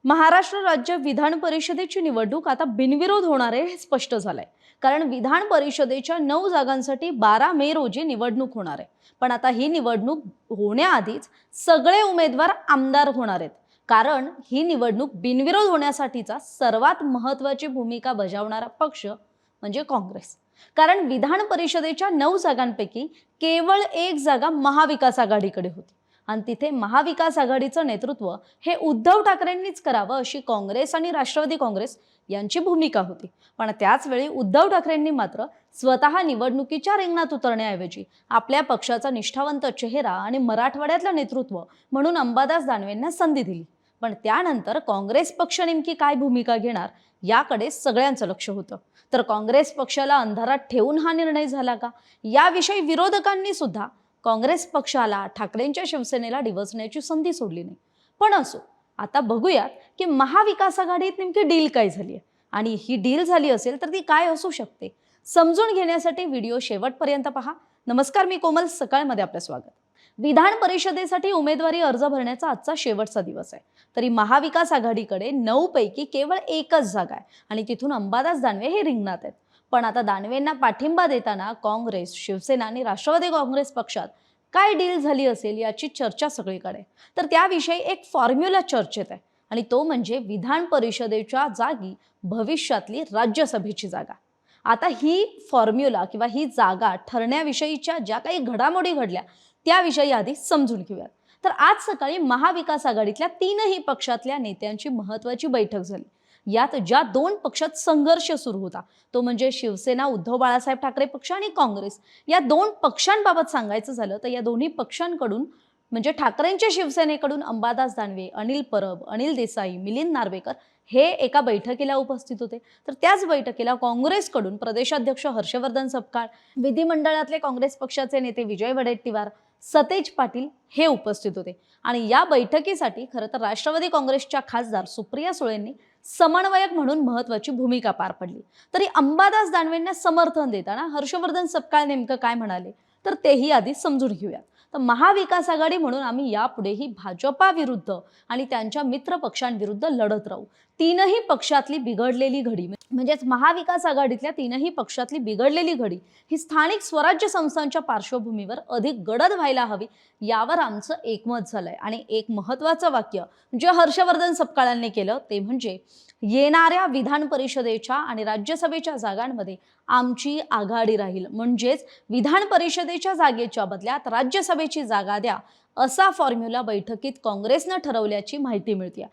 महाराष्ट्र राज्य विधान परिषदेची निवडणूक आता बिनविरोध होणार आहे हे स्पष्ट झालंय। कारण विधान परिषदेच्या 9 जागांसाठी 12 मे रोजी निवडणूक होणार आहे। पण आता ही निवडणूक होण्याआधीच सगळे उमेदवार आमदार होणार आहेत। कारण ही निवडणूक बिनविरोध होण्यासाठीचा सर्वात महत्त्वाची भूमिका बजावणारा पक्ष म्हणजे काँग्रेस। कारण विधान परिषदेच्या 9 जागांपैकी केवळ एक जागा महाविकास आघाडीकडे होती आणि तिथे महाविकास आघाडीचं नेतृत्व हे उद्धव ठाकरेंनीच करावं अशी काँग्रेस आणि राष्ट्रवादी काँग्रेस यांची भूमिका होती। पण त्याच वेळी उद्धव ठाकरेंनी मात्र स्वतः निवडणुकीच्या रिंगणात उतरण्याऐवजी आपल्या पक्षाचा निष्ठावंत चेहरा आणि मराठवाड्यातलं नेतृत्व म्हणून अंबादास दानवेंना संधी दिली। पण त्यानंतर काँग्रेस पक्ष नेमकी काय भूमिका घेणार याकडे सगळ्यांचं लक्ष होतं। तर काँग्रेस पक्षाला अंधारात ठेवून हा निर्णय झाला का याविषयी विरोधकांनी सुद्धा काँग्रेस पक्षाला ठाकरेंच्या शिवसेनेला डिवचण्याची संधी सोडली नाही। पण असो, आता बघूयात की महाविकास आघाडीत नेमकी डील काय झाली आहे आणि ही डील झाली असेल तर ती काय असू शकते समजून घेण्यासाठी व्हिडिओ शेवटपर्यंत पहा। नमस्कार, मी कोमल, सकाळमध्ये आपलं स्वागत। विधान परिषदेसाठी उमेदवारी अर्ज भरण्याचा आजचा शेवटचा दिवस आहे। तरी महाविकास आघाडीकडे 9 पैकी केवळ एकच जागा आहे आणि तिथून अंबादास दानवे हे रिंगणात आहेत। पण आता दानवेंना पाठिंबा देताना काँग्रेस, शिवसेना आणि राष्ट्रवादी काँग्रेस पक्षात काय डील झाली असेल याची चर्चा सगळीकडे। तर त्याविषयी एक फॉर्म्युला चर्चेत आहे आणि तो म्हणजे विधान परिषदेच्या जागी भविष्यातली राज्यसभेची जागा। आता ही फॉर्म्युला किंवा ही जागा ठरण्याविषयीच्या ज्या काही घडामोडी घडल्या त्याविषयी आधी समजून घेऊयात। तर आज सकाळी महाविकास आघाडीतल्या 3ही पक्षातल्या नेत्यांची महत्त्वाची बैठक झाली। यात ज्या 2 पक्षात संघर्ष सुरू होता तो म्हणजे शिवसेना, उद्धव बाळासाहेब ठाकरे पक्ष आणि काँग्रेस, या 2 पक्षांबाबत सांगायचं झालं तर या दोन्ही पक्षांकडून म्हणजे ठाकरेंच्या शिवसेनेकडून अंबादास दानवे, अनिल परब, अनिल देसाई, मिलिंद नार्वेकर हे एका बैठकीला उपस्थित होते। तर त्याच बैठकीला काँग्रेसकडून प्रदेशाध्यक्ष हर्षवर्धन सपकाळ, विधिमंडळातले काँग्रेस पक्षाचे नेते विजय वडेट्टीवार, सतेज पाटील हे उपस्थित होते। आणि या बैठकीसाठी खरं तर राष्ट्रवादी काँग्रेसच्या खासदार सुप्रिया सुळेंनी समन्वयक म्हणून महत्त्वाची भूमिका पार पडली। तरी अंबादास दानवेंना समर्थन देताना हर्षवर्धन सपकाळ नेमकं काय म्हणाले तर तेही आधी समजून घेऊयात। तर महाविकास आघाडी म्हणून आम्ही यापुढेही भाजपा विरुद्ध आणि त्यांच्या मित्र पक्षांविरुद्ध लढत राहू। 3ही पक्षातली बिघडलेली घडी म्हणजेच महाविकास आघाडीतल्या 3ही पक्षातली बिघडलेली घडी ही स्थानिक स्वराज्य संस्थांच्या पार्श्वभूमीवर अधिक गडद व्हायला हवी यावर आमचं एकमत झालंय। आणि एक महत्त्वाचं वाक्य जे हर्षवर्धन सपकाळांनी केलं ते म्हणजे येणाऱ्या विधान परिषदेच्या आणि राज्यसभेच्या जागांमध्ये आमची आघाडी राहील। म्हणजेच विधान परिषदेच्या जागेच्या बदल्यात राज्यसभेची जागा द्या असा फॉर्म्युला बैठकीत काँग्रेसनं ठरवल्याची माहिती मिळते।